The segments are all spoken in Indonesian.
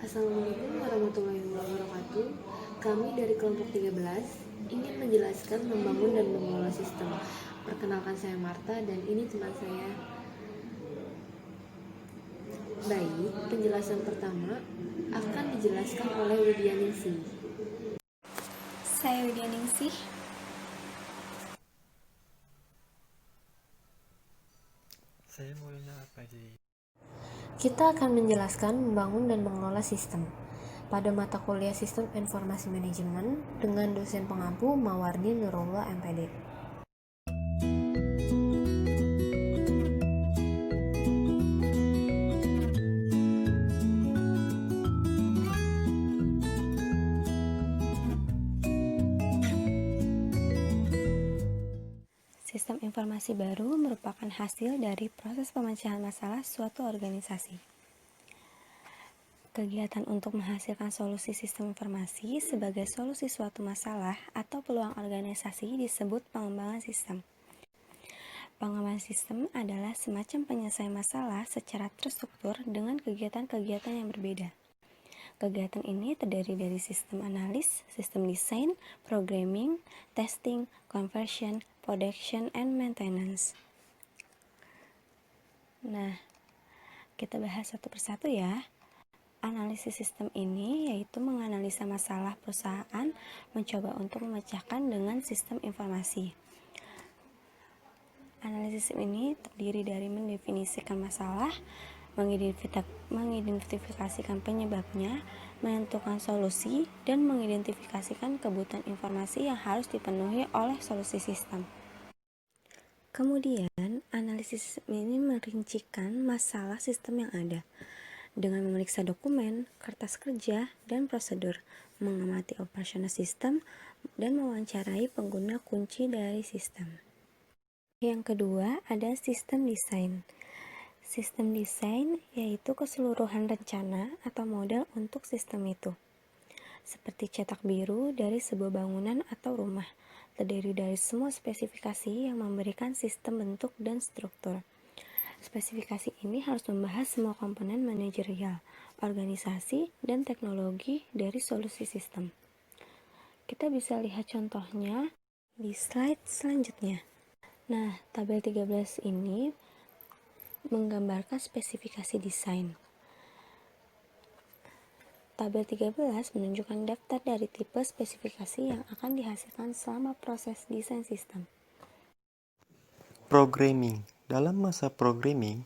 Assalamualaikum warahmatullahi wabarakatuh. Kami dari kelompok 13 ingin menjelaskan membangun dan mengelola sistem. Perkenalkan, saya Marta dan ini teman saya. Baik, penjelasan pertama akan dijelaskan oleh Widyaningsih. Saya Widyaningsih. Saya Maulana Apadi. Kita akan menjelaskan membangun dan mengelola sistem pada mata kuliah Sistem Informasi Manajemen dengan dosen pengampu Mawardi Nurullah MPD. Sistem informasi baru merupakan hasil dari proses pemecahan masalah suatu organisasi. Kegiatan untuk menghasilkan solusi sistem informasi sebagai solusi suatu masalah atau peluang organisasi disebut pengembangan sistem. Pengembangan sistem adalah semacam penyelesaian masalah secara terstruktur dengan kegiatan-kegiatan yang berbeda. Kegiatan ini terdiri dari sistem analis, sistem desain, programming, testing, conversion, production, and maintenance. Nah, kita bahas satu persatu ya. Analisis sistem ini yaitu menganalisa masalah perusahaan, mencoba untuk memecahkan dengan sistem informasi. Analisis ini terdiri dari mendefinisikan masalah, mengidentifikasikan penyebabnya, menentukan solusi, dan mengidentifikasikan kebutuhan informasi yang harus dipenuhi oleh solusi sistem. Kemudian, analisis ini merincikan masalah sistem yang ada dengan memeriksa dokumen, kertas kerja, dan prosedur, mengamati operasional sistem, dan mewawancarai pengguna kunci dari sistem. Yang kedua, ada sistem desain. Sistem desain yaitu keseluruhan rencana atau model untuk sistem itu. Seperti cetak biru dari sebuah bangunan atau rumah, terdiri dari semua spesifikasi yang memberikan sistem bentuk dan struktur. Spesifikasi ini harus membahas semua komponen manajerial, organisasi, dan teknologi dari solusi sistem. Kita bisa lihat contohnya di slide selanjutnya. Nah, tabel 13 ini menggambarkan spesifikasi desain. Tabel 13 menunjukkan daftar dari tipe spesifikasi yang akan dihasilkan selama proses desain sistem. Programming. Dalam masa programming,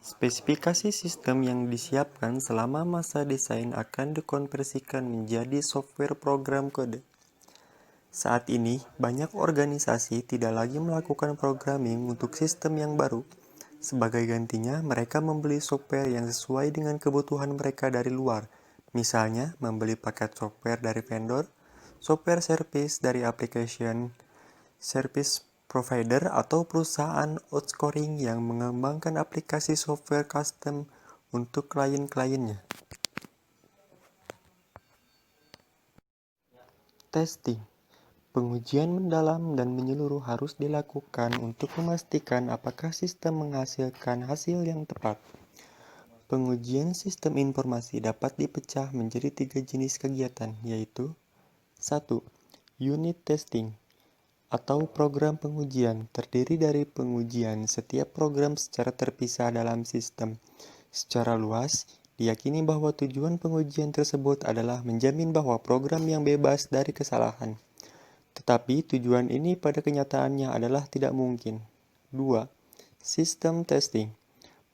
spesifikasi sistem yang disiapkan selama masa desain akan dikonversikan menjadi software program kode. Saat ini, banyak organisasi tidak lagi melakukan programming untuk sistem yang baru. Sebagai gantinya, mereka membeli software yang sesuai dengan kebutuhan mereka dari luar. Misalnya, membeli paket software dari vendor, software service dari application service provider, atau perusahaan outsourcing yang mengembangkan aplikasi software custom untuk klien-kliennya. Testing. Pengujian mendalam dan menyeluruh harus dilakukan untuk memastikan apakah sistem menghasilkan hasil yang tepat. Pengujian sistem informasi dapat dipecah menjadi 3 jenis kegiatan, yaitu 1. Unit testing atau program pengujian, terdiri dari pengujian setiap program secara terpisah dalam sistem. Secara luas, diyakini bahwa tujuan pengujian tersebut adalah menjamin bahwa program yang bebas dari kesalahan. Tetapi tujuan ini pada kenyataannya adalah tidak mungkin. 2. System testing.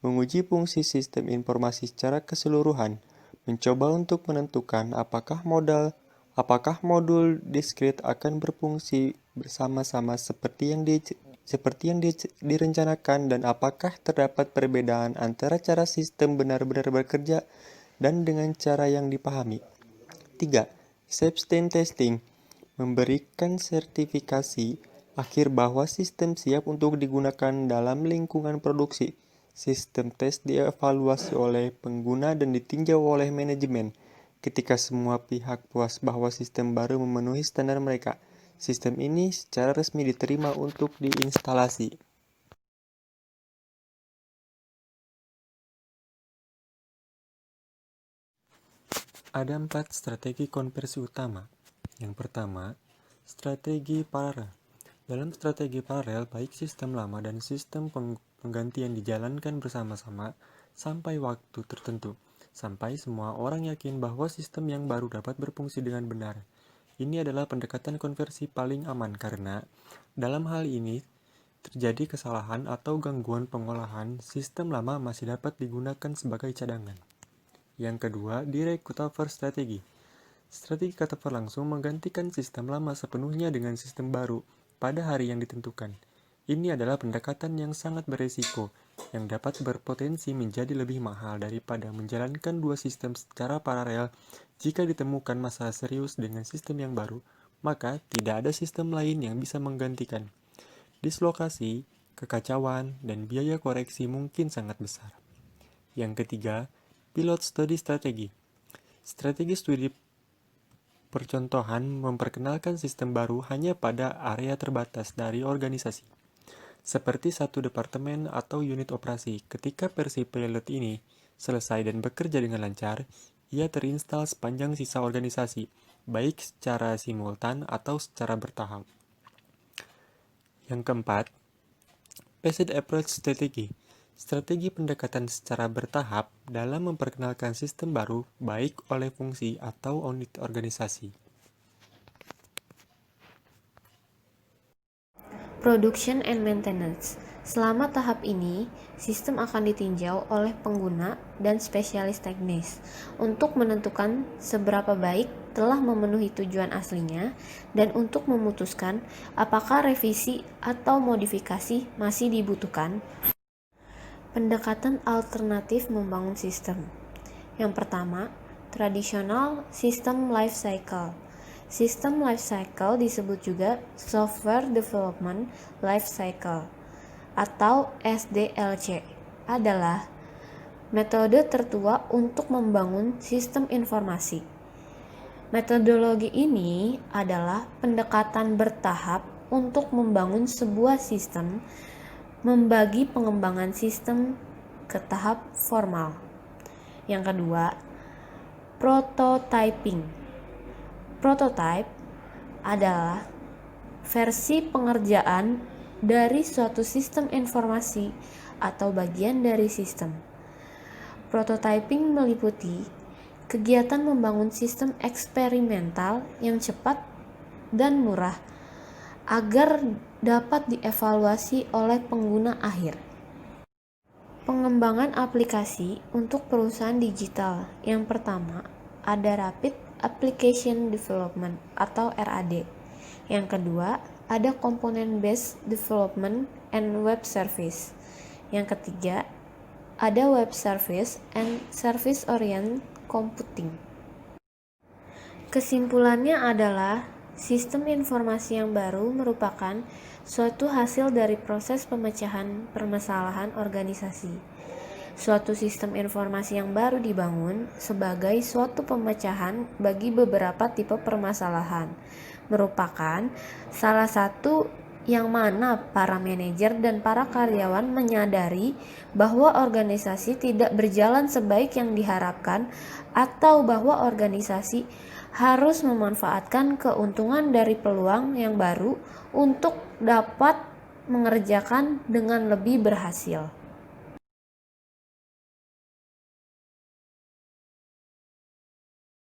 Menguji fungsi sistem informasi secara keseluruhan, mencoba untuk menentukan apakah modul diskrit akan berfungsi bersama-sama seperti yang direncanakan dan apakah terdapat perbedaan antara cara sistem benar-benar bekerja dan dengan cara yang dipahami. 3. Acceptance testing. Memberikan sertifikasi akhir bahwa sistem siap untuk digunakan dalam lingkungan produksi. Sistem tes dievaluasi oleh pengguna dan ditinjau oleh manajemen. Ketika semua pihak puas bahwa sistem baru memenuhi standar mereka, sistem ini secara resmi diterima untuk diinstalasi. Ada 4 strategi konversi utama. Yang pertama, strategi paralel. Dalam strategi paralel, baik sistem lama dan sistem penggantian dijalankan bersama-sama sampai waktu tertentu, sampai semua orang yakin bahwa sistem yang baru dapat berfungsi dengan benar. Ini adalah pendekatan konversi paling aman karena dalam hal ini terjadi kesalahan atau gangguan pengolahan, sistem lama masih dapat digunakan sebagai cadangan. Yang kedua, direct cutover strategi. Strategi cutover langsung menggantikan sistem lama sepenuhnya dengan sistem baru pada hari yang ditentukan. Ini adalah pendekatan yang sangat beresiko, yang dapat berpotensi menjadi lebih mahal daripada menjalankan dua sistem secara paralel. Jika ditemukan masalah serius dengan sistem yang baru, maka tidak ada sistem lain yang bisa menggantikan. Dislokasi, kekacauan, dan biaya koreksi mungkin sangat besar. Yang ketiga, pilot study strategi. Strategi studi percontohan memperkenalkan sistem baru hanya pada area terbatas dari organisasi, seperti satu departemen atau unit operasi. Ketika versi pilot ini selesai dan bekerja dengan lancar, ia terinstal sepanjang sisa organisasi, baik secara simultan atau secara bertahap. Yang keempat, phased approach strategi. Strategi pendekatan secara bertahap dalam memperkenalkan sistem baru baik oleh fungsi atau unit organisasi. Production and maintenance. Selama tahap ini, sistem akan ditinjau oleh pengguna dan spesialis teknis untuk menentukan seberapa baik telah memenuhi tujuan aslinya dan untuk memutuskan apakah revisi atau modifikasi masih dibutuhkan. Pendekatan alternatif membangun sistem. Yang pertama, tradisional system life cycle. System life cycle disebut juga Software Development Life Cycle atau SDLC, adalah metode tertua untuk membangun sistem informasi. Metodologi ini adalah pendekatan bertahap untuk membangun sebuah sistem, membagi pengembangan sistem ke tahap formal. Yang kedua, prototyping. Prototype adalah versi pengerjaan dari suatu sistem informasi atau bagian dari sistem. Prototyping meliputi kegiatan membangun sistem eksperimental yang cepat dan murah agar dapat dievaluasi oleh pengguna akhir. Pengembangan aplikasi untuk perusahaan digital. Yang pertama, ada Rapid Application Development atau RAD. Yang kedua, ada Component Based Development and Web Service. Yang ketiga, ada Web Service and Service Oriented Computing. Kesimpulannya adalah sistem informasi yang baru merupakan suatu hasil dari proses pemecahan permasalahan organisasi. Suatu sistem informasi yang baru dibangun sebagai suatu pemecahan bagi beberapa tipe permasalahan, merupakan salah satu yang mana para manajer dan para karyawan menyadari bahwa organisasi tidak berjalan sebaik yang diharapkan atau bahwa organisasi harus memanfaatkan keuntungan dari peluang yang baru untuk dapat mengerjakan dengan lebih berhasil.